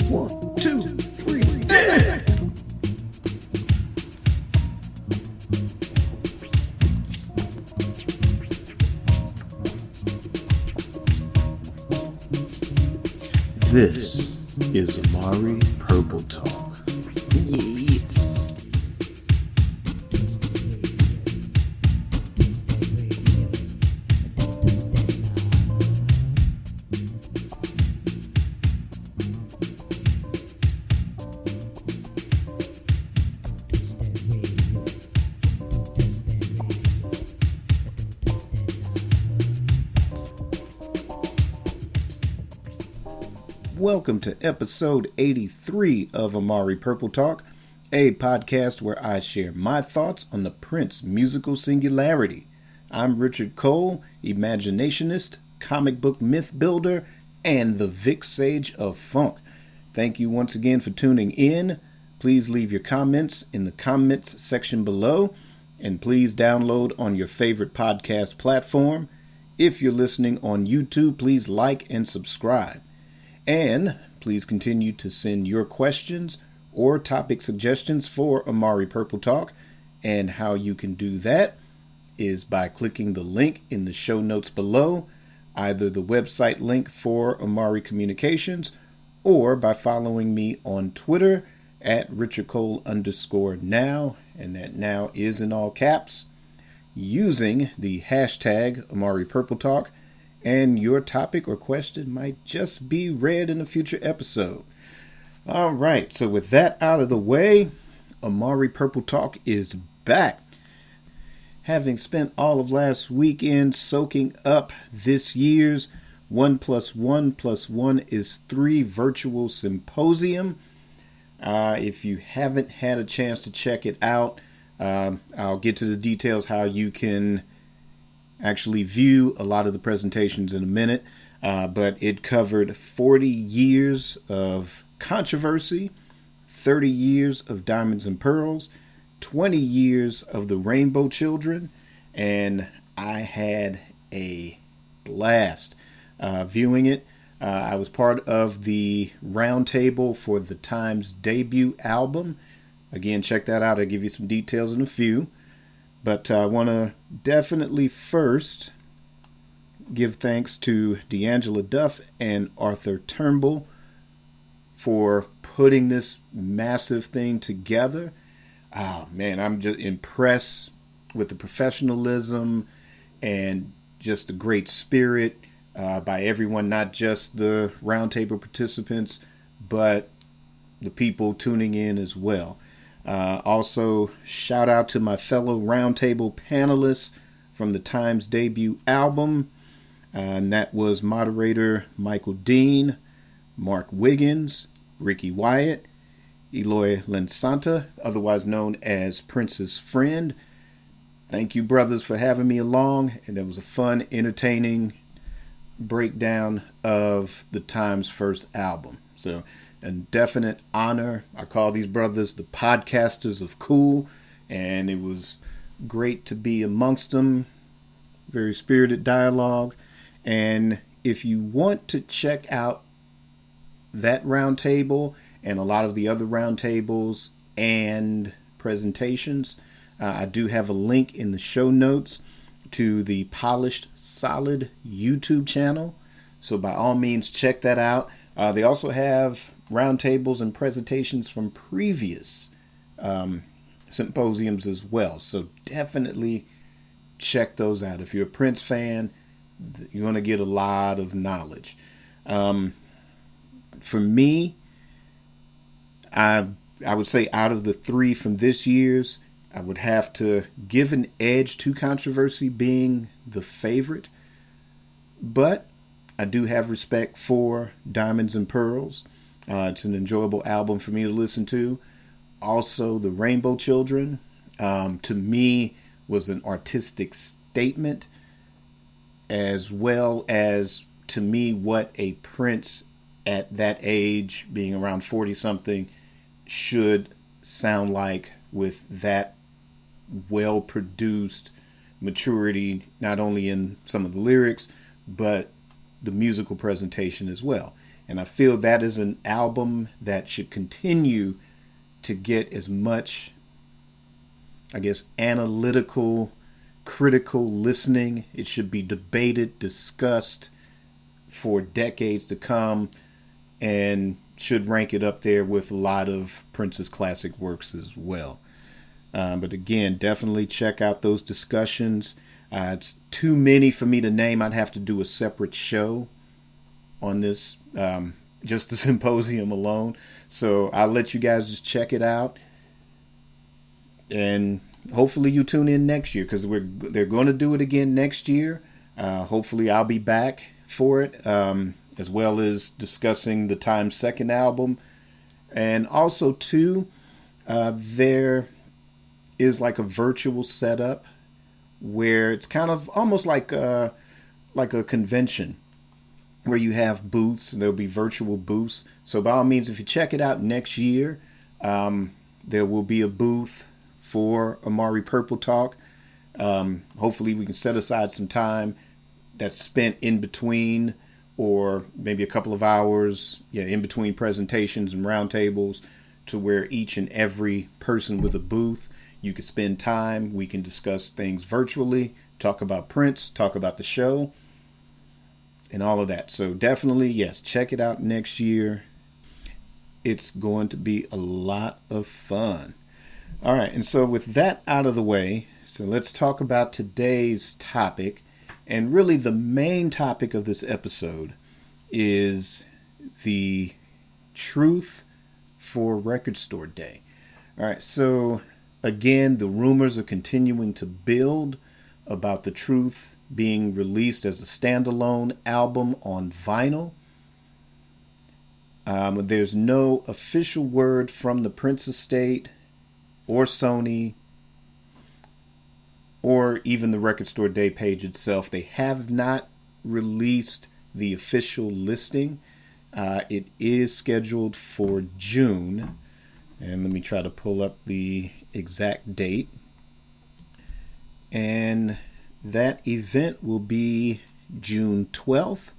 1, 2, 3, yeah! This is Amari Purple Talk. Yes. Welcome to episode 83 of Amari Purple Talk, a podcast where I share my thoughts on the Prince musical singularity. I'm Richard Cole, imaginationist, comic book myth builder, and the Vic Sage of Funk. Thank you once again for tuning in. Please leave your comments in the comments section below, and please download on your favorite podcast platform. If you're listening on YouTube, please like and subscribe. And please continue to send your questions or topic suggestions for Amari Purple Talk. And how you can do that is by clicking the link in the show notes below, either the website link for Amari Communications or by following me on Twitter at RichardCole_now, and that now is in all caps, using the hashtag Amari Purple Talk. And your topic or question might just be read in a future episode. All right, so with that out of the way, Amari Purple Talk is back. Having spent all of last weekend soaking up this year's 1 + 1 + 1 is 3 Virtual Symposium. If you haven't had a chance to check it out, I'll get to the details how you can actually view a lot of the presentations in a minute, but it covered 40 years of controversy, 30 years of Diamonds and Pearls, 20 years of the Rainbow Children, and I had a blast viewing it. I was part of the roundtable for the Times debut album. Again, check that out. I'll give you some details in a few. But I want to definitely first give thanks to D'Angela Duff and Arthur Turnbull for putting this massive thing together. Oh, man, I'm just impressed with the professionalism and just the great spirit by everyone, not just the roundtable participants, but the people tuning in as well. Also, shout out to my fellow roundtable panelists from the Times debut album. And that was moderator Michael Dean, Mark Wiggins, Ricky Wyatt, Eloy Lensanta, otherwise known as Prince's Friend. Thank you, brothers, for having me along. And it was a fun, entertaining breakdown of the Times' first album. So, a definite honor. I call these brothers the podcasters of cool, and it was great to be amongst them. Very spirited dialogue. And if you want to check out that roundtable and a lot of the other roundtables and presentations, I do have a link in the show notes to the Polishedsolid YouTube channel. So by all means, check that out. They also have roundtables and presentations from previous symposiums as well. So definitely check those out. If you're a Prince fan, you're going to get a lot of knowledge. For me, I would say out of the 3 from this year's, I would have to give an edge to Controversy being the favorite. But I do have respect for Diamonds and Pearls. It's an enjoyable album for me to listen to. Also, the Rainbow Children, to me, was an artistic statement, as well as, to me, what a Prince at that age, being around 40-something, should sound like with that well-produced maturity, not only in some of the lyrics, but the musical presentation as well. And I feel that is an album that should continue to get as much, I guess, analytical, critical listening. It should be debated, discussed for decades to come, and should rank it up there with a lot of Prince's classic works as well. But again, definitely check out those discussions. It's too many for me to name. I'd have to do a separate show on this, just the symposium alone. So I'll let you guys just check it out. And hopefully you tune in next year, because they're going to do it again next year. Hopefully I'll be back for it, as well as discussing the Time's second album. And also, too, there is like a virtual setup where it's kind of almost like a convention where you have booths. There'll be virtual booths. So by all means, if you check it out next year, there will be a booth for Amari Purple Talk. Hopefully we can set aside some time that's spent in between, or maybe a couple of hours, in between presentations and roundtables, to where each and every person with a booth, you can spend time. We can discuss things virtually, talk about Prince, talk about the show, and all of that. So definitely, yes, check it out next year. It's going to be a lot of fun. All right, and so with that out of the way, so let's talk about today's topic. And really the main topic of this episode is the truth for Record Store Day. All right, so again, the rumors are continuing to build about the truth being released as a standalone album on vinyl. There's no official word from the Prince estate or Sony, or even the Record Store Day page itself. They have not released the official listing. It is scheduled for June. And let me try to pull up the exact date. And that event will be June 12th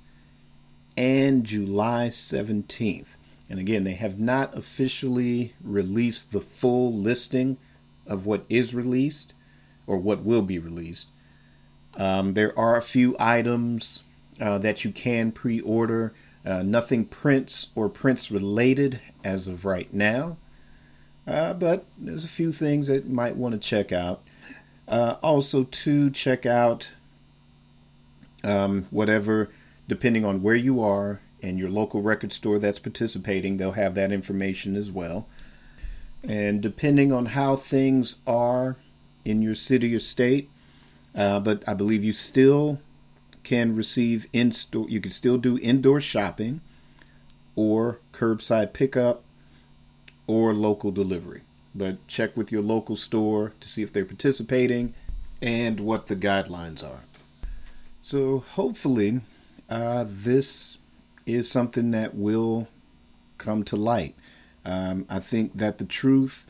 and July 17th. And again, they have not officially released the full listing of what is released, or what will be released. There are a few items that you can pre-order. Nothing Prince or Prince related as of right now. But there's a few things that you might want to check out. Also, to check out whatever, depending on where you are and your local record store that's participating, they'll have that information as well. And depending on how things are in your city or state, but I believe you still can receive in-store. You can still do indoor shopping, or curbside pickup, or local delivery. But check with your local store to see if they're participating and what the guidelines are. So hopefully, this is something that will come to light. I think that the truth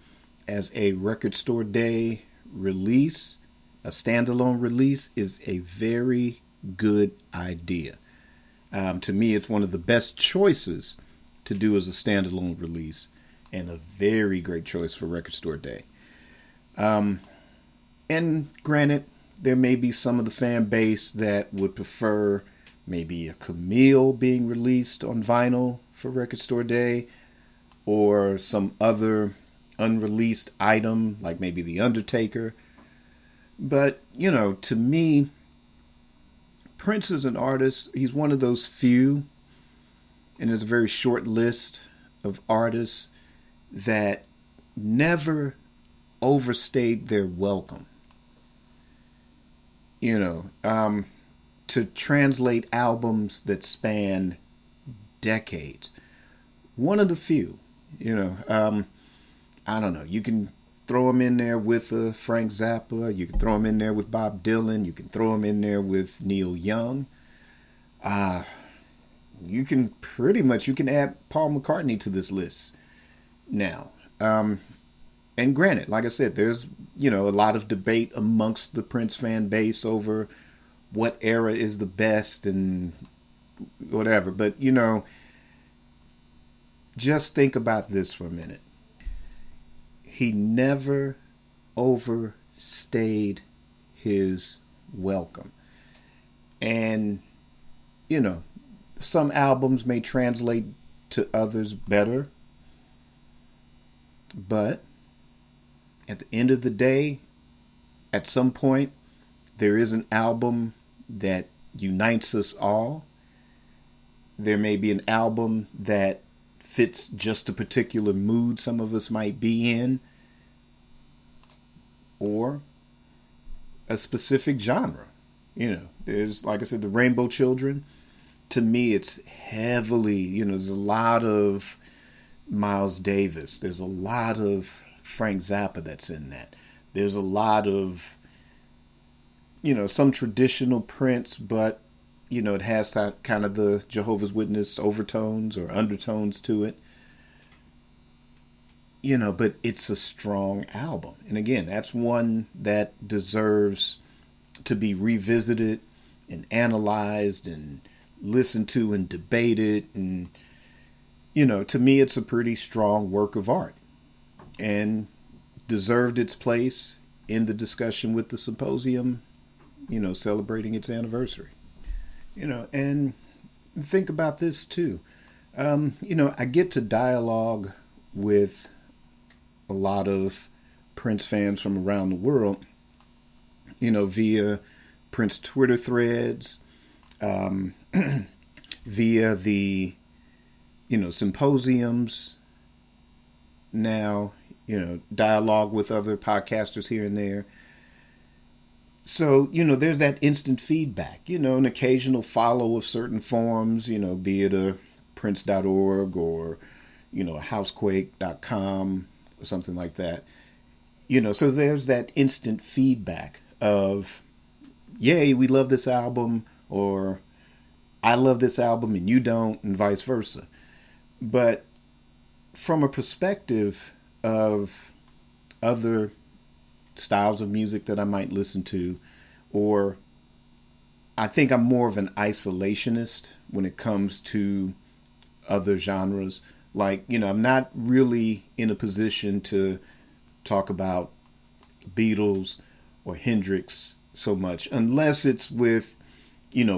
as a Record Store Day release, a standalone release, is a very good idea. To me, it's one of the best choices to do as a standalone release, and a very great choice for Record Store Day. And granted, there may be some of the fan base that would prefer maybe a Camille being released on vinyl for Record Store Day, or some other unreleased item, like maybe The Undertaker. But, to me, Prince is an artist. He's one of those few, and there's a very short list of artists that never overstayed their welcome. To translate albums that span decades. One of the few. I don't know. You can throw him in there with Frank Zappa. You can throw him in there with Bob Dylan. You can throw him in there with Neil Young. You can add Paul McCartney to this list now. And granted, like I said, there's, a lot of debate amongst the Prince fan base over what era is the best and whatever. But, Just think about this for a minute. He never overstayed his welcome. And, you know, some albums may translate to others better, but at the end of the day, at some point, there is an album that unites us all. There may be an album that fits just a particular mood some of us might be in, or a specific genre. There's, like I said, the Rainbow Children. To me, it's heavily, there's a lot of Miles Davis. There's a lot of Frank Zappa that's in that. There's a lot of, some traditional Prince, but, it has that kind of the Jehovah's Witness overtones or undertones to it. But it's a strong album. And again, that's one that deserves to be revisited and analyzed and listened to and debated. And, to me, it's a pretty strong work of art and deserved its place in the discussion with the symposium, celebrating its anniversary. And think about this too. I get to dialogue with a lot of Prince fans from around the world, via Prince Twitter threads, via the, symposiums, now, dialogue with other podcasters here and there. So, there's that instant feedback, an occasional follow of certain forums, be it a prince.org or, a housequake.com or something like that. So there's that instant feedback of, yay, we love this album, or I love this album and you don't, and vice versa. But from a perspective of other styles of music that I might listen to, or I think I'm more of an isolationist when it comes to other genres. Like, I'm not really in a position to talk about Beatles or Hendrix so much, unless it's with,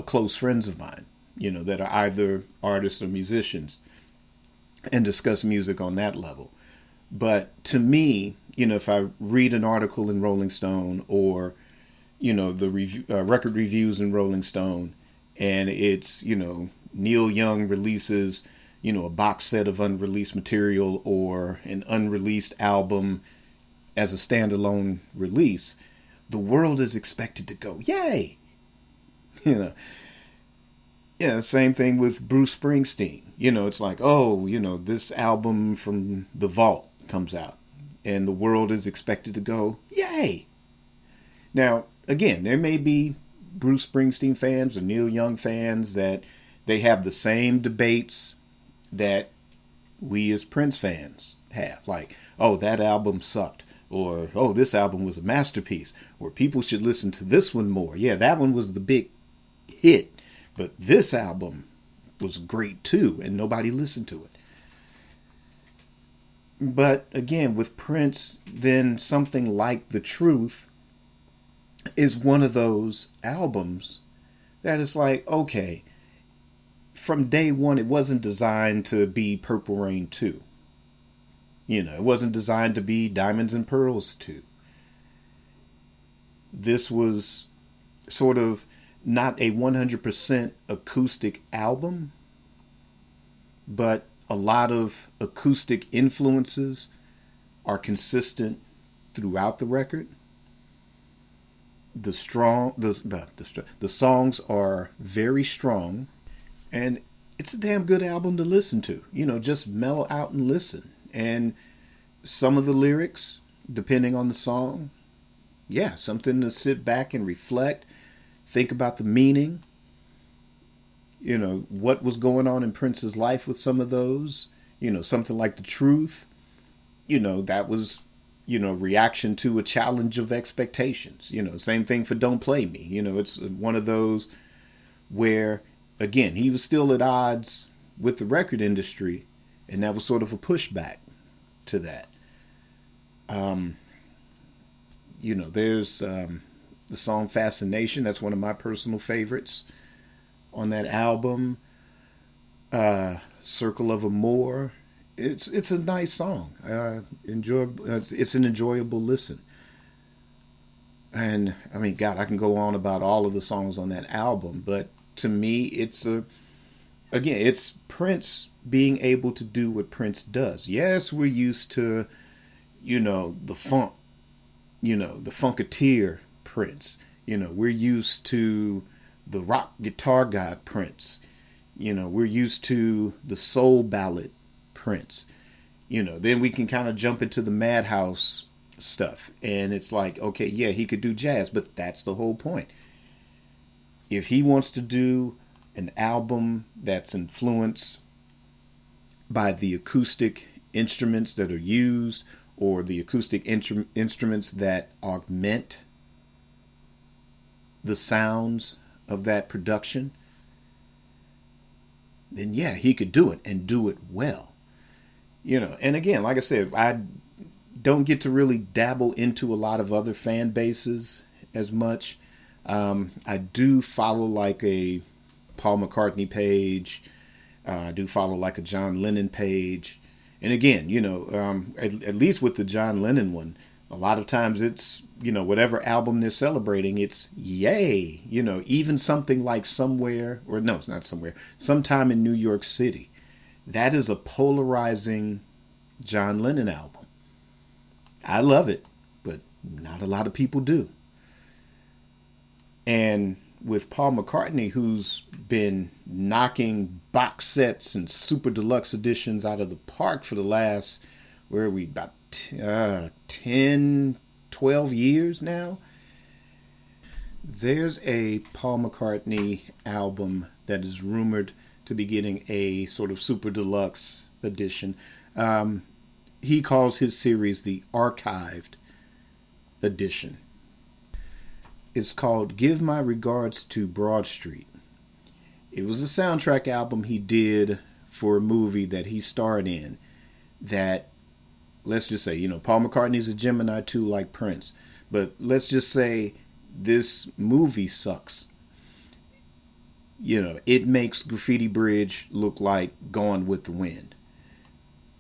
close friends of mine, that are either artists or musicians, and discuss music on that level. But to me, if I read an article in Rolling Stone or, the record reviews in Rolling Stone, and it's, Neil Young releases, a box set of unreleased material or an unreleased album as a standalone release, the world is expected to go, yay! Yeah, same thing with Bruce Springsteen. It's like, oh, this album from The Vault comes out, and the world is expected to go, yay! Now, again, there may be Bruce Springsteen fans or Neil Young fans that they have the same debates that we as Prince fans have. Like, oh, that album sucked. Or, oh, this album was a masterpiece. Or people should listen to this one more. Yeah, that one was the big hit. But this album was great too, and nobody listened to it. But again, with Prince, then something like The Truth is one of those albums that is like, okay, from day one, it wasn't designed to be Purple Rain 2. It wasn't designed to be Diamonds and Pearls 2. This was sort of not a 100% acoustic album, but a lot of acoustic influences are consistent throughout the record. The songs are very strong, and it's a damn good album to listen to. Just mellow out and listen. And some of the lyrics, depending on the song, yeah, something to sit back and reflect, think about the meaning, what was going on in Prince's life with some of those, something like The Truth, that was, reaction to a challenge of expectations, same thing for Don't Play Me. It's one of those where, again, he was still at odds with the record industry, And that was sort of a pushback to that. There's the song Fascination. That's one of my personal favorites on that album. Circle of Amour. It's a nice song. It's an enjoyable listen. And I mean, God, I can go on about all of the songs on that album, but to me, it's Prince being able to do what Prince does. Yes, we're used to, the funk, the funketeer Prince. We're used to the rock guitar god Prince. We're used to the soul ballad Prince. Then we can kind of jump into the Madhouse stuff. And it's like, okay, yeah, he could do jazz, but that's the whole point. If he wants to do an album that's influenced by the acoustic instruments that are used or the acoustic instruments that augment the sounds of that production, then yeah, he could do it and do it well. And again, like I said, I don't get to really dabble into a lot of other fan bases as much. I do follow like a Paul McCartney page. I do follow like a John Lennon page. And again, at least with the John Lennon one, a lot of times it's, whatever album they're celebrating, it's yay. Even something like Somewhere, or no, it's not Somewhere, Sometime in New York City. That is a polarizing John Lennon album. I love it, but not a lot of people do. And with Paul McCartney, who's been knocking box sets and super deluxe editions out of the park for the last, where are we, about 10, 12 years now? There's a Paul McCartney album that is rumored to be getting a sort of super deluxe edition. He calls his series the Archived Edition. It's called Give My Regards to Broad Street. It was a soundtrack album he did for a movie that he starred in that, let's just say, Paul McCartney's a Gemini too, like Prince. But let's just say this movie sucks. It makes Graffiti Bridge look like Gone with the Wind.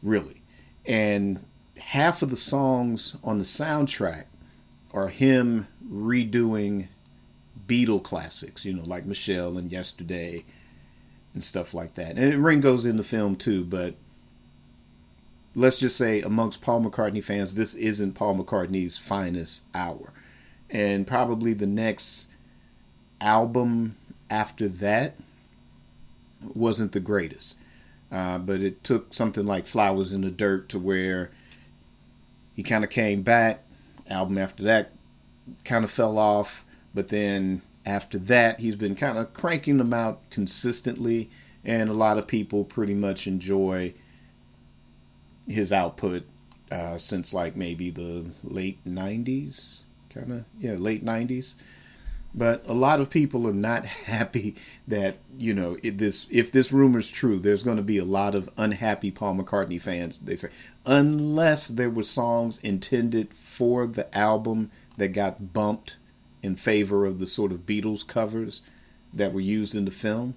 Really. And half of the songs on the soundtrack are him redoing Beatle classics, like Michelle and Yesterday and stuff like that. And Ringo's in the film too, but let's just say amongst Paul McCartney fans, this isn't Paul McCartney's finest hour. And probably the next album after that wasn't the greatest. But it took something like Flowers in the Dirt to where he kind of came back. Album after that kind of fell off. But then after that, he's been kind of cranking them out consistently. And a lot of people pretty much enjoy his output since like maybe the late 90s. Late 90s. But a lot of people are not happy that, if this rumor's true, there's going to be a lot of unhappy Paul McCartney fans, they say, unless there were songs intended for the album that got bumped in favor of the sort of Beatles covers that were used in the film.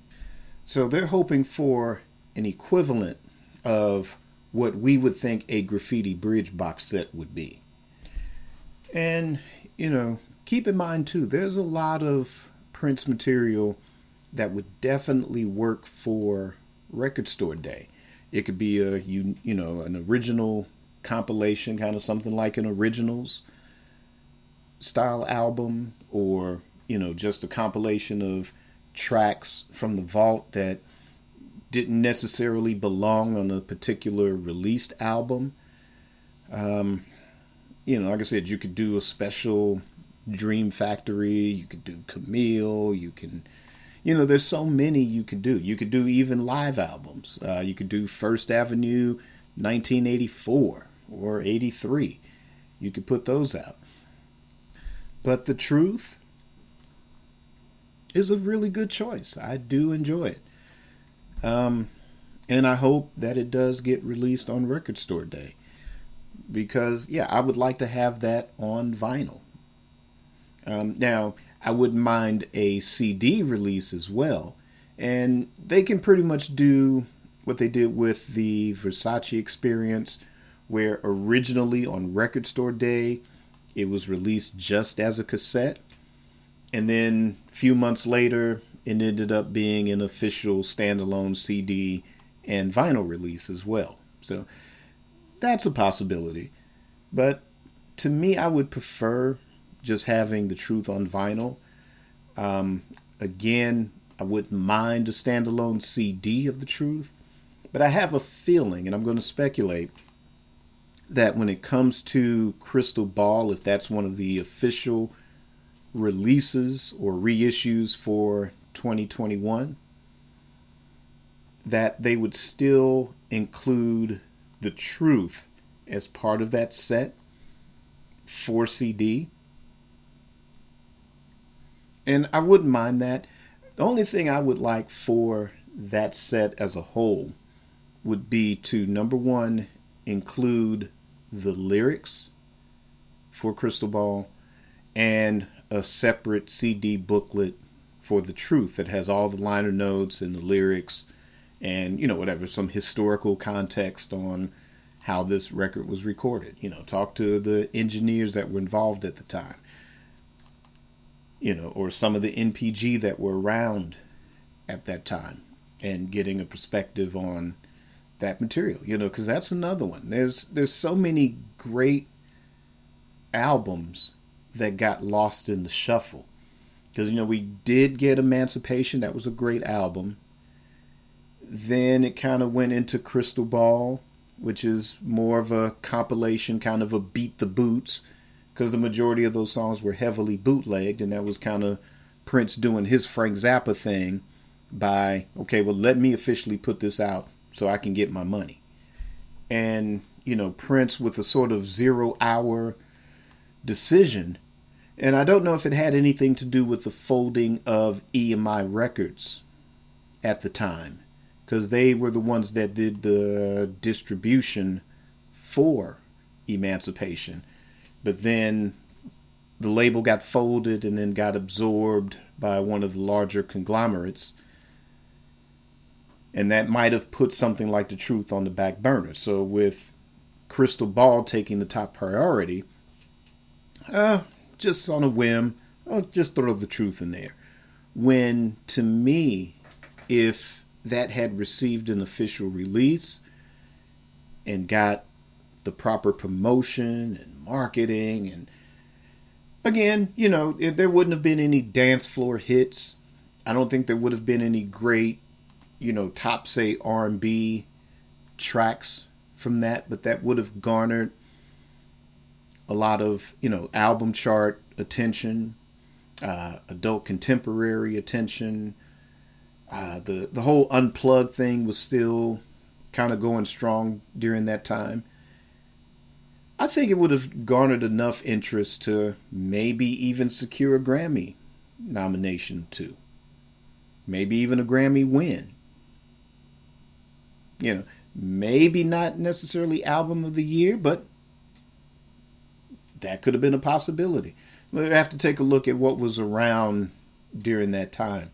So they're hoping for an equivalent of what we would think a Graffiti Bridge box set would be. And, keep in mind, too, there's a lot of Prince material that would definitely work for Record Store Day. It could be an original compilation, kind of something like an originals style album, or, just a compilation of tracks from the vault that didn't necessarily belong on a particular released album. Like I said, you could do a special Dream Factory, you could do Camille, you can, there's so many you could do. You could do even live albums. You could do First Avenue 1984 or 83. You could put those out. But The Truth is a really good choice. I do enjoy it. And And I hope that it does get released on Record Store Day. Because, yeah, I would like to have that on vinyl. Now, I wouldn't mind a CD release as well. And they can pretty much do what they did with the Versace Experience, where originally on Record Store Day, it was released just as a cassette. And then a few months later, it ended up being an official standalone CD and vinyl release as well. So that's a possibility. But to me, I would prefer just having the truth on vinyl. Again, I wouldn't mind a standalone CD of the truth. But I have a feeling, and I'm going to speculate, that when it comes to Crystal Ball, if that's one of the official releases or reissues for 2021, that they would still include the truth as part of that set for CD. And I wouldn't mind that. The only thing I would like for that set as a whole would be to, number one, include the lyrics for Crystal Ball and a separate CD booklet for the truth that has all the liner notes and the lyrics and, whatever, some historical context on how this record was recorded. Talk to the engineers that were involved at the time, or some of the NPG that were around at that time, and getting a perspective on that material, because that's another one. There's so many great albums that got lost in the shuffle. Because, we did get Emancipation. That was a great album. Then it kind of went into Crystal Ball, which is more of a compilation, kind of a beat the boots, because the majority of those songs were heavily bootlegged, and that was kind of Prince doing his Frank Zappa thing by, okay, well, let me officially put this out so I can get my money. And, Prince with a sort of 0-hour decision. And I don't know if it had anything to do with the folding of EMI Records at the time, because they were the ones that did the distribution for Emancipation. But then the label got folded and then got absorbed by one of the larger conglomerates. And that might have put something like the truth on the back burner. So with Crystal Ball taking the top priority, just on a whim, I'll just throw the truth in there. When, to me, if that had received an official release and got the proper promotion and marketing, and again, there wouldn't have been any dance floor hits. I don't think there would have been any great top, say, R&B tracks from that, but that would have garnered a lot of, album chart attention, adult contemporary attention. The whole Unplugged thing was still kind of going strong during that time. I think it would have garnered enough interest to maybe even secure a Grammy nomination too. Maybe even a Grammy win. Maybe not necessarily album of the year, but that could have been a possibility. We have to take a look at what was around during that time.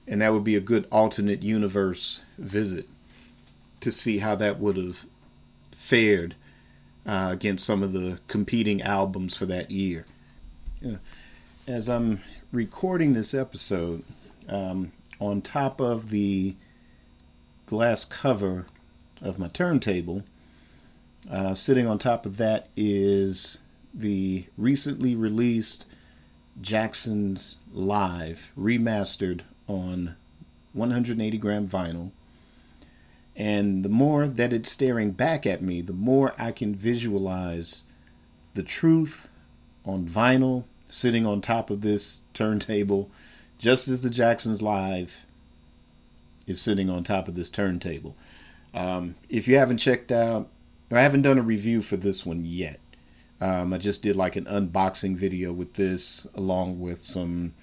And that would be a good alternate universe visit to see how that would have fared against some of the competing albums for that year. As I'm recording this episode, on top of the glass cover of my turntable, sitting on top of that is the recently released Jackson's Live, remastered on 180 gram vinyl. And the more that it's staring back at me, the more I can visualize the truth on vinyl sitting on top of this turntable, just as the Jackson's Live is sitting on top of this turntable. If you haven't checked out, I haven't done a review for this one yet. I just did like an unboxing video with this, along with some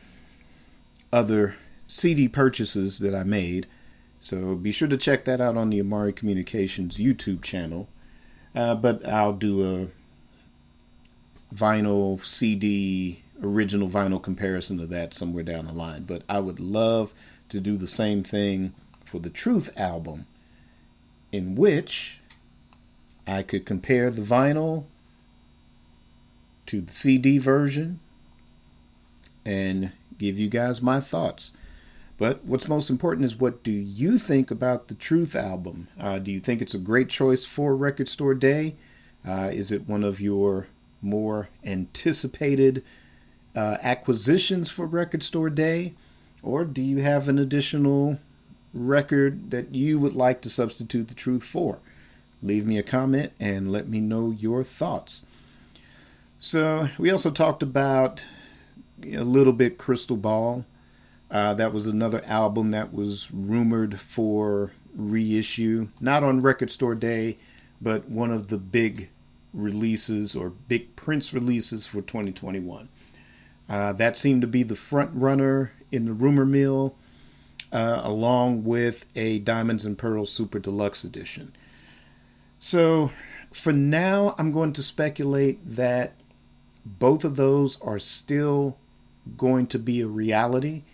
other CD purchases that I made. So be sure to check that out on the Amari Communications YouTube channel. But I'll do a vinyl CD, original vinyl comparison of that somewhere down the line. But I would love to do the same thing for the Truth album, in which I could compare the vinyl to the CD version and give you guys my thoughts. But what's most important is, what do you think about the Truth album? Do you think it's a great choice for Record Store Day? Is it one of your more anticipated acquisitions for Record Store Day? Or do you have an additional record that you would like to substitute the Truth for? Leave me a comment and let me know your thoughts. So we also talked about a little bit Crystal Ball. That was another album that was rumored for reissue, not on Record Store Day, but one of the big releases or big Prince releases for 2021. That seemed to be the front runner in the rumor mill, along with a Diamonds and Pearls Super Deluxe Edition. So for now, I'm going to speculate that both of those are still going to be a reality.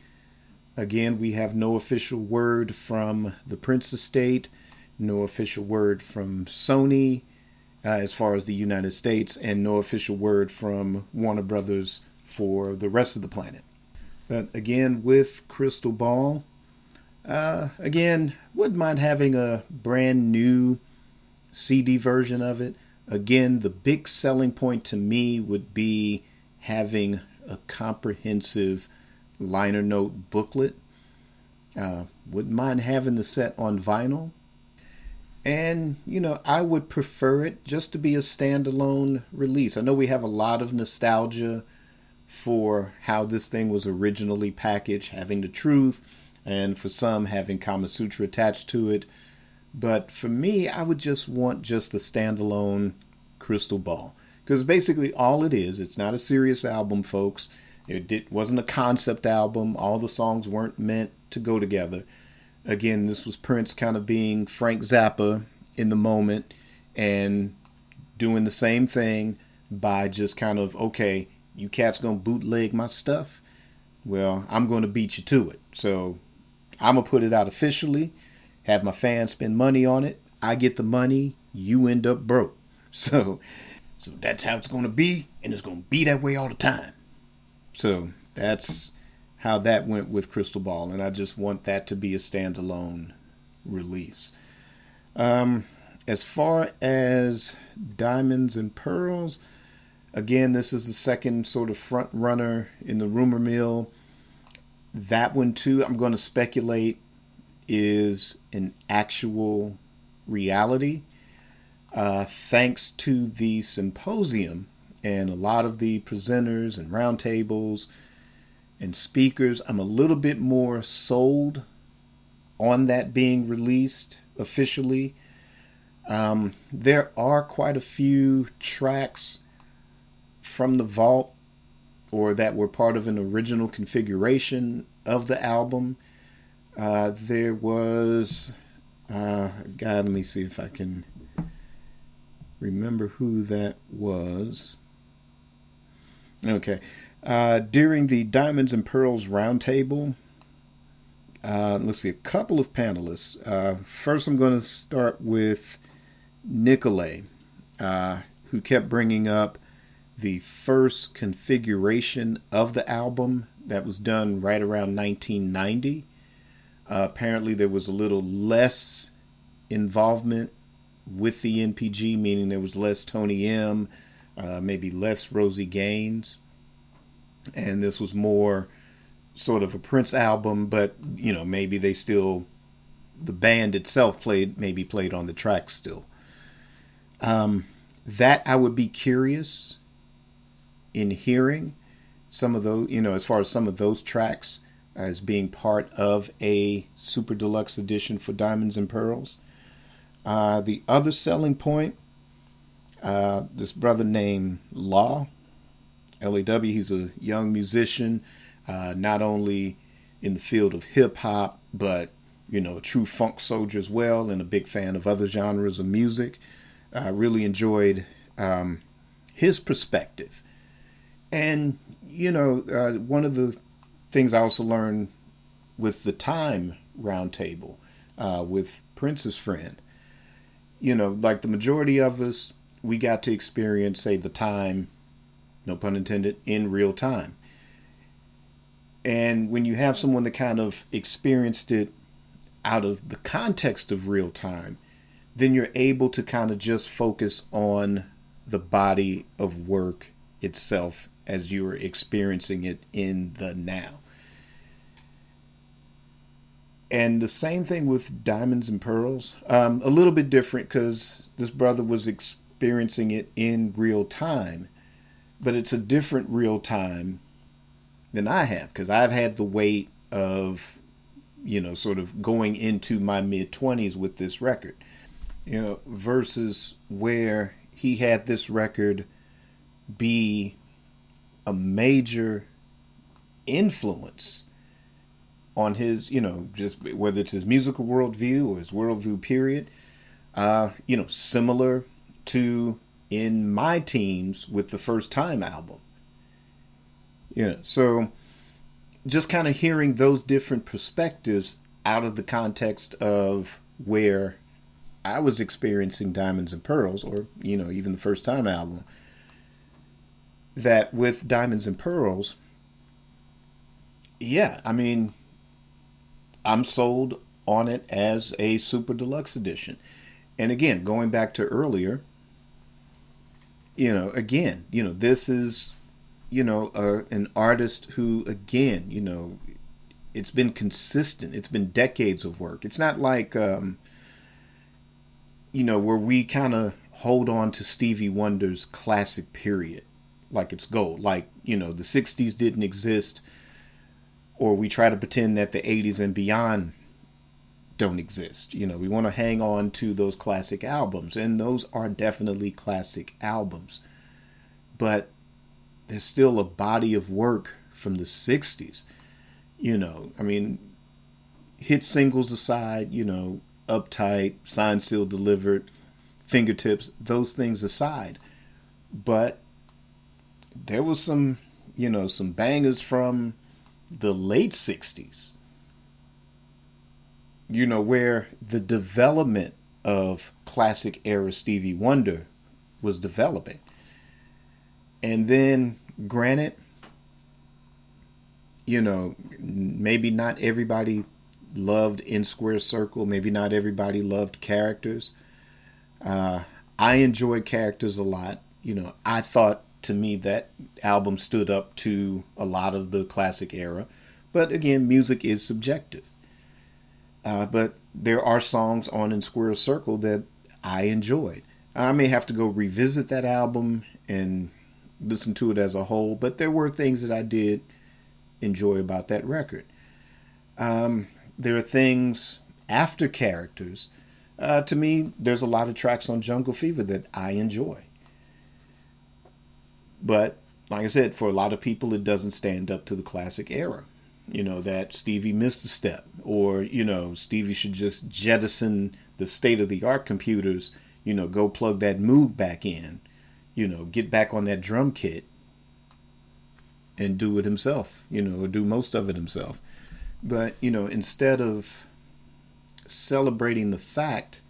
Again, we have no official word from the Prince estate, no official word from Sony as far as the United States, and no official word from Warner Brothers for the rest of the planet. But again, with Crystal Ball, again, wouldn't mind having a brand new CD version of it. Again, the big selling point to me would be having a comprehensive liner note booklet. Wouldn't mind having the set on vinyl. And, I would prefer it just to be a standalone release. I know we have a lot of nostalgia for how this thing was originally packaged, having the Truth, and for some having Kama Sutra attached to it. But for me, I would just want just the standalone Crystal Ball. Because basically all it is, it's not a serious album, folks. It wasn't a concept album. All the songs weren't meant to go together. Again, this was Prince kind of being Frank Zappa in the moment and doing the same thing by just kind of, okay, you cats gonna bootleg my stuff? Well, I'm going to beat you to it. So I'm going to put it out officially, have my fans spend money on it. I get the money, you end up broke. So that's how it's going to be, and it's going to be that way all the time. So that's how that went with Crystal Ball, and I just want that to be a standalone release. As far as Diamonds and Pearls, again, this is the second sort of front runner in the rumor mill. That one too, I'm going to speculate, is an actual reality. Thanks to the symposium and a lot of the presenters and roundtables and speakers, I'm a little bit more sold on that being released officially. There are quite a few tracks from the vault or that were part of an original configuration of the album. There was, let me see if I can remember who that was. Okay. During the Diamonds and Pearls Roundtable, let's see, a couple of panelists. First, I'm going to start with Nicolay, who kept bringing up the first configuration of the album that was done right around 1990. Apparently, there was a little less involvement with the NPG, meaning there was less Tony M, maybe less Rosie Gaines. And this was more sort of a Prince album, but, maybe they still, the band itself played on the tracks still. That I would be curious in hearing some of those, as far as some of those tracks as being part of a super deluxe edition for Diamonds and Pearls. The other selling point, this brother named Law, L-A-W, he's a young musician, not only in the field of hip hop, but a true funk soldier as well, and a big fan of other genres of music. I really enjoyed his perspective. And, one of the things I also learned with the Time Roundtable with Prince's friend, like the majority of us, we got to experience, say, the time, no pun intended, in real time. And when you have someone that kind of experienced it out of the context of real time, then you're able to kind of just focus on the body of work itself as you're experiencing it in the now. And the same thing with Diamonds and Pearls. A little bit different because this brother was experiencing it in real time, but it's a different real time than I have, because I've had the weight of, sort of going into my mid 20s with this record, versus where he had this record be a major influence on his, just whether it's his musical worldview or his worldview period, similar to in my teens with the First Time album. So just kind of hearing those different perspectives out of the context of where I was experiencing Diamonds and Pearls, or, even the First Time album, that with Diamonds and Pearls, yeah, I mean, I'm sold on it as a super deluxe edition. And again, going back to earlier, this is, an artist who, again, it's been consistent. It's been decades of work. It's not like, where we kind of hold on to Stevie Wonder's classic period like it's gold. Like, the 60s didn't exist, or we try to pretend that the 80s and beyond don't exist. We want to hang on to those classic albums, and those are definitely classic albums. But there's still a body of work from the 60s. Hit singles aside, Uptight, Signed, Sealed, Delivered, Fingertips, those things aside. But there was some bangers from the late 60s, where the development of classic era Stevie Wonder was developing. And then, granted, maybe not everybody loved In Square Circle. Maybe not everybody loved Characters. I enjoyed Characters a lot. I thought, to me, that album stood up to a lot of the classic era. But again, music is subjective. But there are songs on In Square Circle that I enjoyed. I may have to go revisit that album and listen to it as a whole, but there were things that I did enjoy about that record. There are things after Characters. To me, there's a lot of tracks on Jungle Fever that I enjoy. But, like I said, for a lot of people, it doesn't stand up to the classic era. That Stevie missed a step, or, Stevie should just jettison the state-of-the-art computers, go plug that Moog back in, get back on that drum kit and do it himself, or do most of it himself. But, instead of celebrating the fact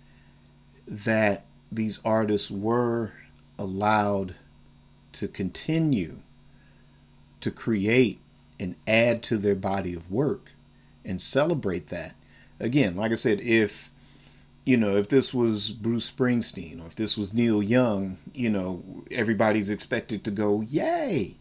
that these artists were allowed to continue to create and add to their body of work and celebrate that. Again, like I said, if this was Bruce Springsteen, or if this was Neil Young, everybody's expected to go, yay.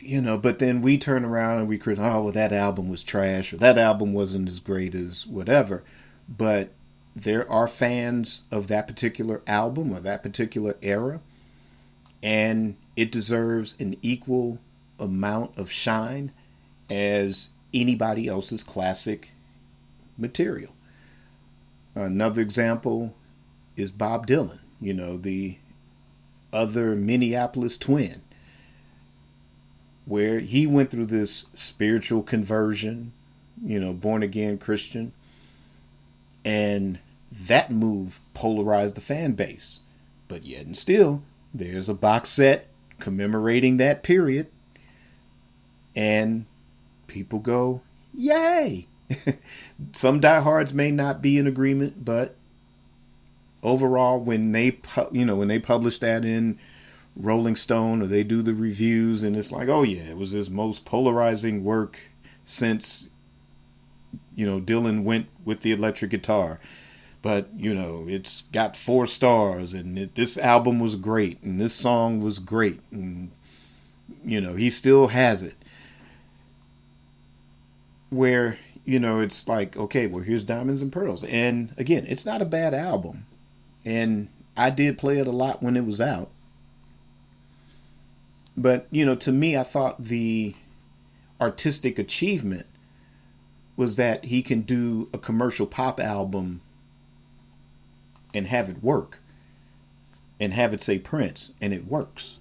But then we turn around and we criticize, oh, well, that album was trash, or that album wasn't as great as whatever. But there are fans of that particular album or that particular era, and it deserves an equal amount of shine as anybody else's classic material. Another example is Bob Dylan, the other Minneapolis twin, where he went through this spiritual conversion, born again Christian. And that move polarized the fan base. But yet and still, there's a box set commemorating that period. And people go, yay! Some diehards may not be in agreement, but overall, when they publish that in Rolling Stone, or they do the reviews, and it's like, oh yeah, it was his most polarizing work since Dylan went with the electric guitar. But it's got 4 stars, and this album was great, and this song was great, and he still has it. Where it's like, okay, well, here's Diamonds and Pearls, and again, it's not a bad album, and I did play it a lot when it was out. But to me, I thought the artistic achievement was that he can do a commercial pop album and have it work, and have it say Prince, and it works.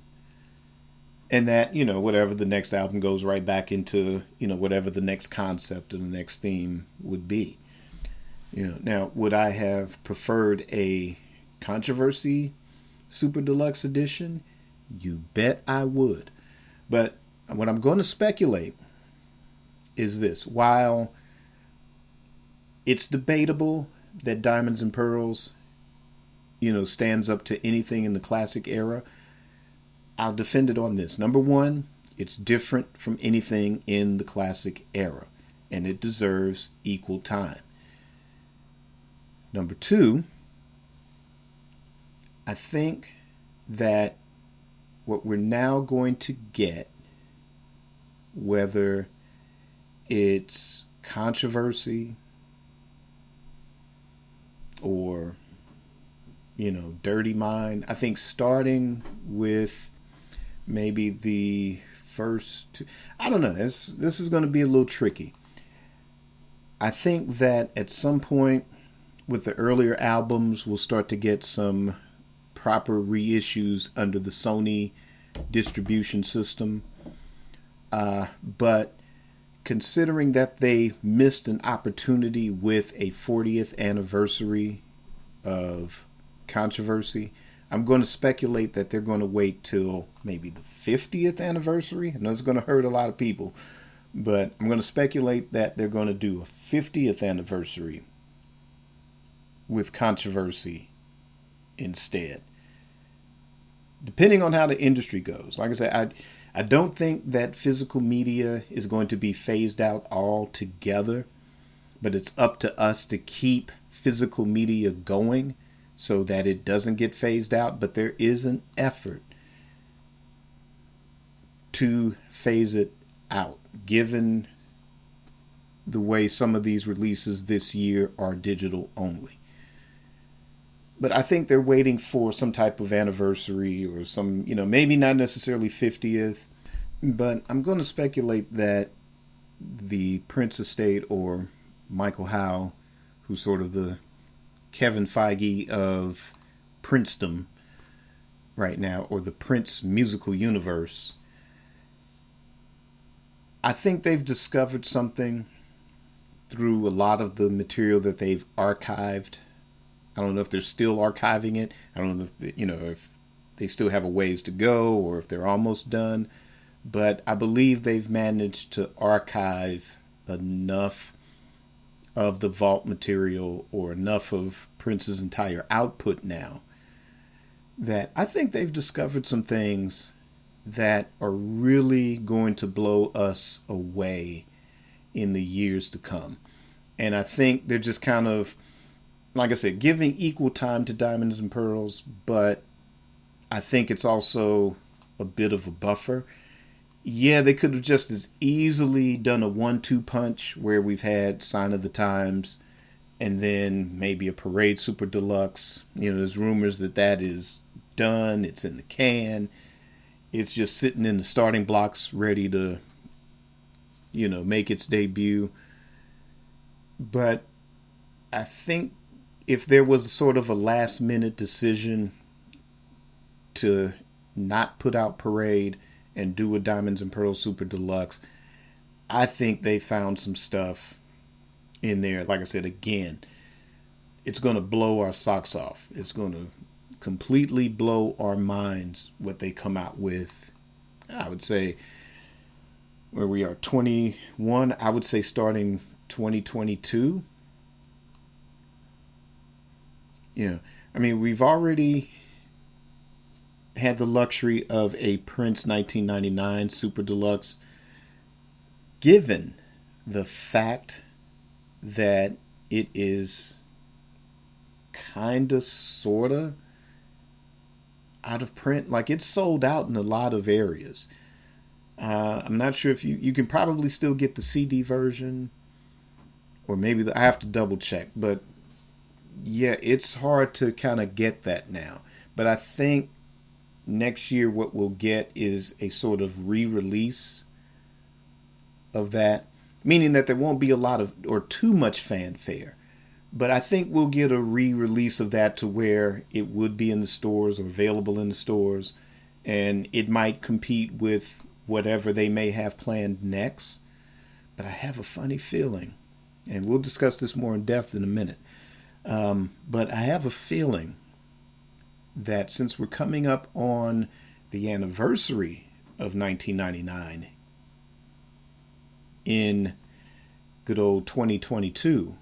And that, whatever the next album goes right back into, whatever the next concept or the next theme would be. Now, would I have preferred a Controversy Super Deluxe Edition? You bet I would. But what I'm going to speculate is this. While it's debatable that Diamonds and Pearls, stands up to anything in the classic era, I'll defend it on this. Number one, it's different from anything in the classic era, and it deserves equal time. Number two, I think that what we're now going to get, whether it's Controversy or Dirty Mind, I think starting with maybe the first two, I don't know, this is going to be a little tricky. I think that at some point with the earlier albums, we'll start to get some proper reissues under the Sony distribution system. But considering that they missed an opportunity with a 40th anniversary of Controversy, I'm going to speculate that they're going to wait till maybe the 50th anniversary. I know it's going to hurt a lot of people, but I'm going to speculate that they're going to do a 50th anniversary with Controversy instead. Depending on how the industry goes. Like I said, I don't think that physical media is going to be phased out altogether, but it's up to us to keep physical media going so that it doesn't get phased out. But there is an effort to phase it out, given the way some of these releases this year are digital only. But I think they're waiting for some type of anniversary or some, maybe not necessarily 50th, but I'm going to speculate that the Prince estate, or Michael Howe, who's sort of the Kevin Feige of Princedom right now, or the Prince musical universe, I think they've discovered something through a lot of the material that they've archived. I don't know if they're still archiving it. I don't know if, if they still have a ways to go or if they're almost done. But I believe they've managed to archive enough of the vault material, or enough of Prince's entire output now, that I think they've discovered some things that are really going to blow us away in the years to come. And I think they're just kind of, like I said, giving equal time to Diamonds and Pearls, but I think it's also a bit of a buffer. Yeah, they could have just as easily done a 1-2 punch where we've had Sign of the Times and then maybe a Parade Super Deluxe. There's rumors that is done. It's in the can. It's just sitting in the starting blocks ready to, make its debut. But I think if there was sort of a last minute decision to not put out Parade and do a Diamonds and Pearls Super Deluxe, I think they found some stuff in there. Like I said, again, it's going to blow our socks off. It's going to completely blow our minds what they come out with. I would say where we are 21, I would say starting 2022. Yeah. I mean, we've already had the luxury of a Prince 1999 Super Deluxe, given the fact that it is kind of, sort of out of print. Like, it's sold out in a lot of areas. I'm not sure if you can probably still get the CD version, or maybe I have to double check. But yeah, it's hard to kind of get that now. But I think next year what we'll get is a sort of re-release of that, meaning that there won't be a lot of or too much fanfare. But I think we'll get a re-release of that to where it would be in the stores or available in the stores, and it might compete with whatever they may have planned next. But I have a funny feeling, and we'll discuss this more in depth in a minute, but I have a feeling that since we're coming up on the anniversary of 1999 in good old 2022,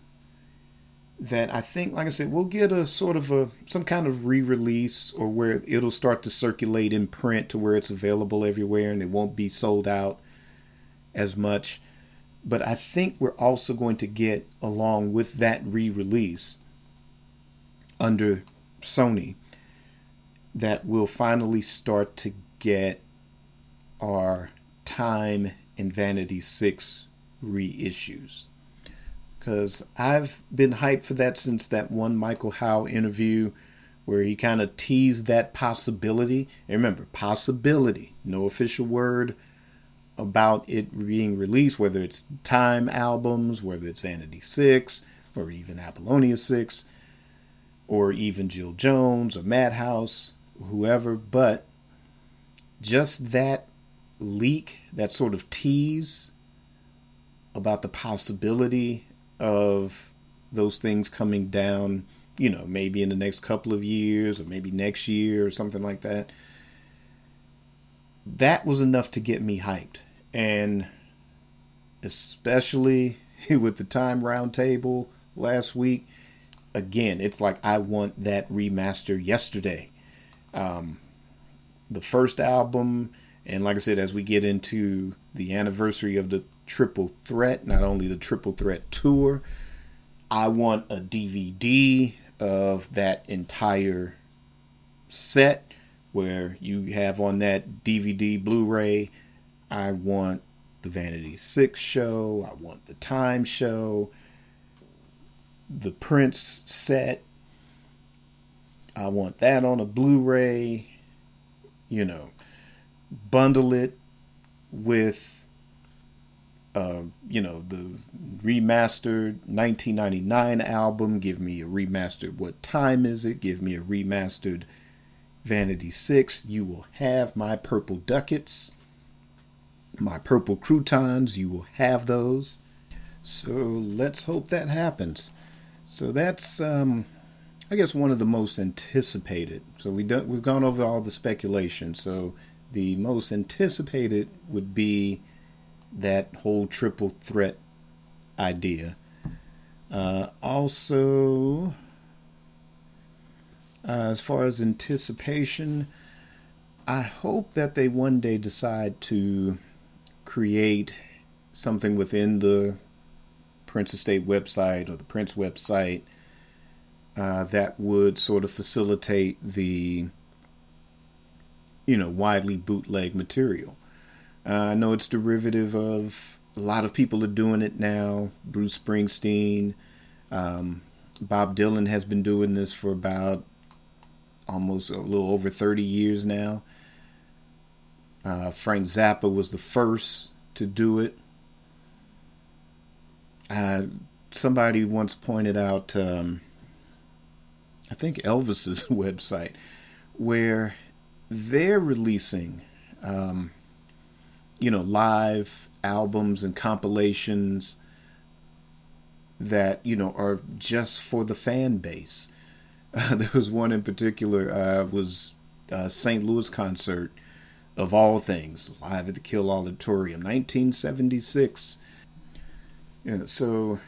that I think, like I said, we'll get a sort of some kind of re-release, or where it'll start to circulate in print to where it's available everywhere and it won't be sold out as much. But I think we're also going to get, along with that re-release under Sony, that we'll finally start to get our Time and Vanity 6 reissues. Because I've been hyped for that since that one Michael Howe interview where he kind of teased that possibility. And remember, possibility, no official word about it being released, whether it's Time albums, whether it's Vanity 6, or even Apollonia 6, or even Jill Jones or Madhouse, whoever. But just that leak, that sort of tease about the possibility of those things coming down, maybe in the next couple of years, or maybe next year or something like that. That was enough to get me hyped. And especially with the Time Roundtable last week, again, it's like I want that remaster yesterday. The first album, and like I said, as we get into the anniversary of the Triple Threat, not only the Triple Threat tour, I want a DVD of that entire set, where you have on that DVD Blu-ray, I want the Vanity 6 show, I want the Time show, the Prince set, I want that on a Blu-ray, bundle it with the remastered 1999 album. Give me a remastered What Time Is It? Give me a remastered Vanity 6. You will have my purple ducats, my purple croutons. You will have those. So let's hope that happens. So that's, I guess, one of the most anticipated. So we've gone over all the speculation. So the most anticipated would be that whole triple threat idea. Also, as far as anticipation, I hope that they one day decide to create something within the Prince Estate website or the Prince website that would sort of facilitate the widely bootleg material. I know it's derivative of, a lot of people are doing it now. Bruce Springsteen, Bob Dylan has been doing this for about almost a little over 30 years now. Frank Zappa was the first to do it. Somebody once pointed out, I think Elvis's website, where they're releasing live albums and compilations that, are just for the fan base. There was one in particular, was a St. Louis concert, of all things, live at the Kill Auditorium, 1976. So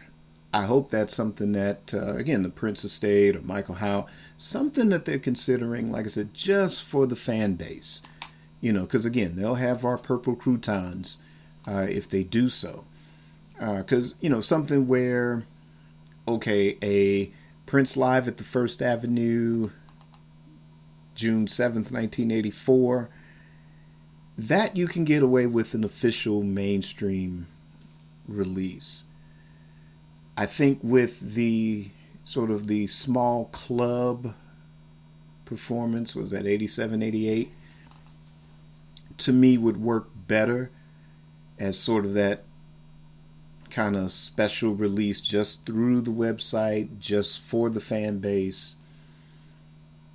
I hope that's something that, again, the Prince Estate or Michael Howe, something that they're considering, like I said, just for the fan base. Because again, they'll have our purple croutons if they do so. Because, something where, okay, a Prince Live at the First Avenue, June 7th, 1984, that you can get away with an official mainstream release. I think with the sort of the small club performance, was that 87, 88, to me would work better as sort of that kind of special release just through the website, just for the fan base.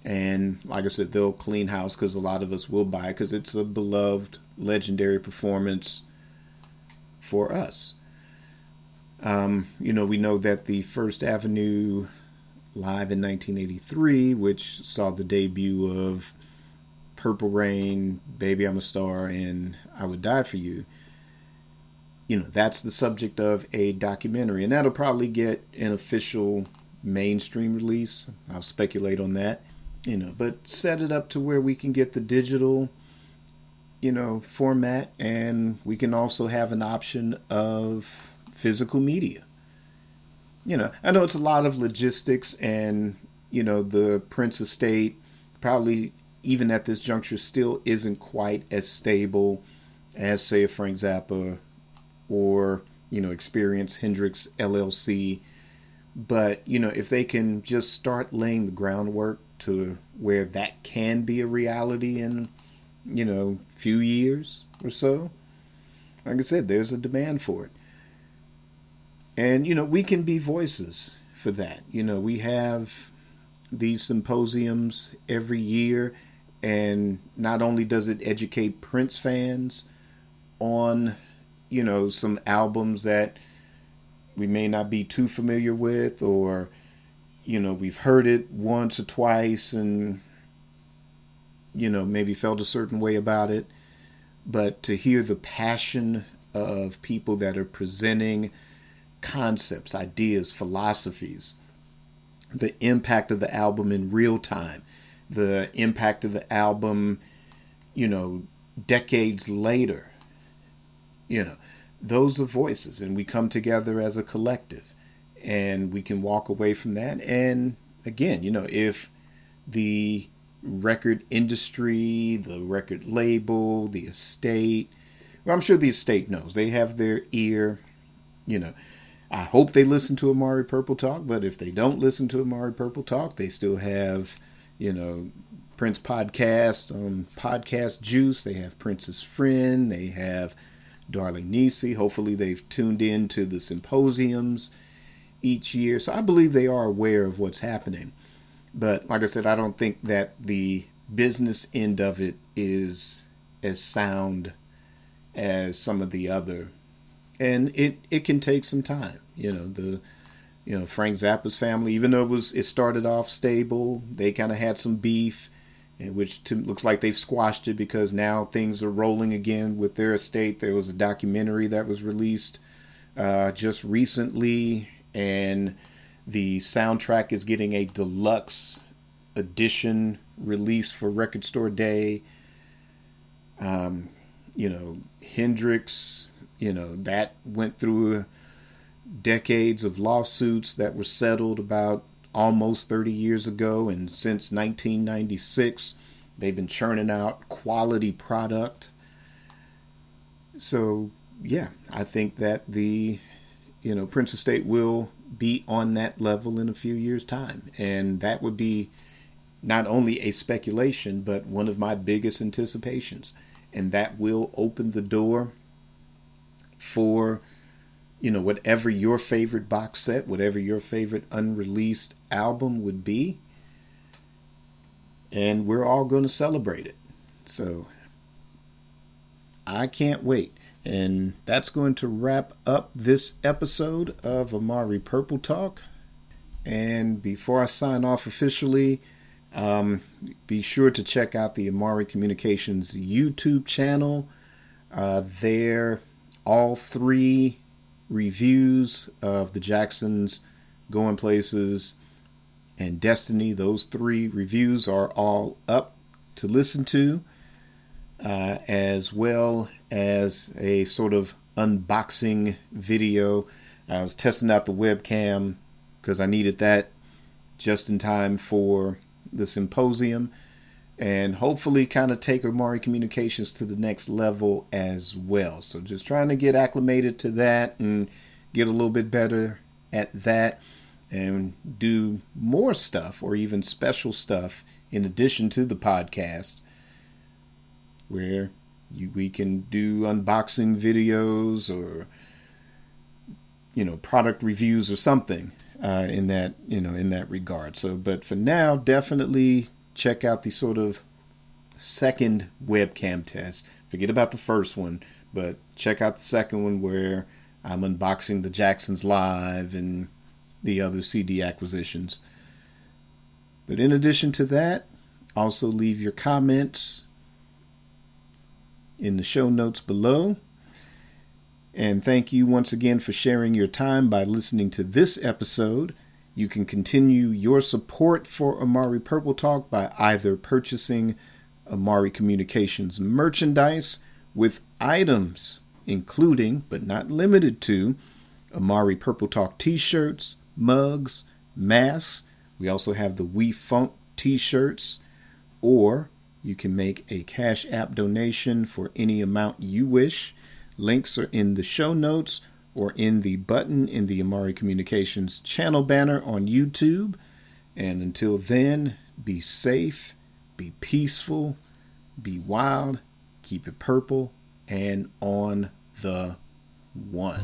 And like I said, they'll clean house because a lot of us will buy it because it's a beloved, legendary performance for us. We know that the First Avenue Live in 1983, which saw the debut of Purple Rain, Baby I'm a Star, and I Would Die for You, that's the subject of a documentary. And that'll probably get an official mainstream release. I'll speculate on that. But set it up to where we can get the digital, format, and we can also have an option of physical media. I know it's a lot of logistics, and, the Prince Estate probably, even at this juncture, still isn't quite as stable as, say, a Frank Zappa or, Experience Hendrix LLC. But, if they can just start laying the groundwork to where that can be a reality in, few years or so, like I said, there's a demand for it. And, we can be voices for that. We have these symposiums every year, and not only does it educate Prince fans on, some albums that we may not be too familiar with, or, we've heard it once or twice and, maybe felt a certain way about it. But to hear the passion of people that are presenting concepts, ideas, philosophies, the impact of the album in real time, the impact of the album, decades later, those are voices, and we come together as a collective, and we can walk away from that. And again, if the record industry, the record label, the estate, well, I'm sure the estate knows, they have their ear. I hope they listen to Amari Purple Talk, but if they don't listen to Amari Purple Talk, they still have, Prince Podcast, Podcast Juice. They have Prince's Friend. They have Darling Nisi. Hopefully they've tuned in to the symposiums each year. So I believe they are aware of what's happening. But like I said, I don't think that the business end of it is as sound as some of the other. And it can take some time. Frank Zappa's family, even though it started off stable, they kind of had some beef, which looks like they've squashed it because now things are rolling again with their estate. There was a documentary that was released just recently, and the soundtrack is getting a deluxe edition release for Record Store Day. Hendrix, that went through decades of lawsuits that were settled about almost 30 years ago, and since 1996 they've been churning out quality product. So yeah, I think that the Prince Estate will be on that level in a few years' time, and that would be not only a speculation but one of my biggest anticipations, and that will open the door for whatever your favorite box set, whatever your favorite unreleased album would be. And we're all going to celebrate it. So I can't wait. And that's going to wrap up this episode of Amari Purple Talk. And before I sign off officially, be sure to check out the Amari Communications YouTube channel. There, all 3 reviews of the Jacksons, Going Places, and Destiny, those 3 reviews are all up to listen to, as well as a sort of unboxing video. I was testing out the webcam because I needed that just in time for the symposium, and hopefully kind of take Amari Communications to the next level as well. So just trying to get acclimated to that and get a little bit better at that and do more stuff or even special stuff in addition to the podcast, where we can do unboxing videos or product reviews or something in that regard. So, but for now, definitely check out the sort of second webcam test. Forget about the first one, but check out the second one where I'm unboxing the Jacksons live and the other CD acquisitions. But in addition to that, also leave your comments in the show notes below. And thank you once again for sharing your time by listening to this episode. You can continue your support for Amari Purple Talk by either purchasing Amari Communications merchandise with items including, but not limited to, Amari Purple Talk t-shirts, mugs, masks. We also have the We Funk t-shirts, or you can make a Cash App donation for any amount you wish. Links are in the show notes or in the button in the Amari Communications channel banner on YouTube. And until then, be safe, be peaceful, be wild, keep it purple, and on the one.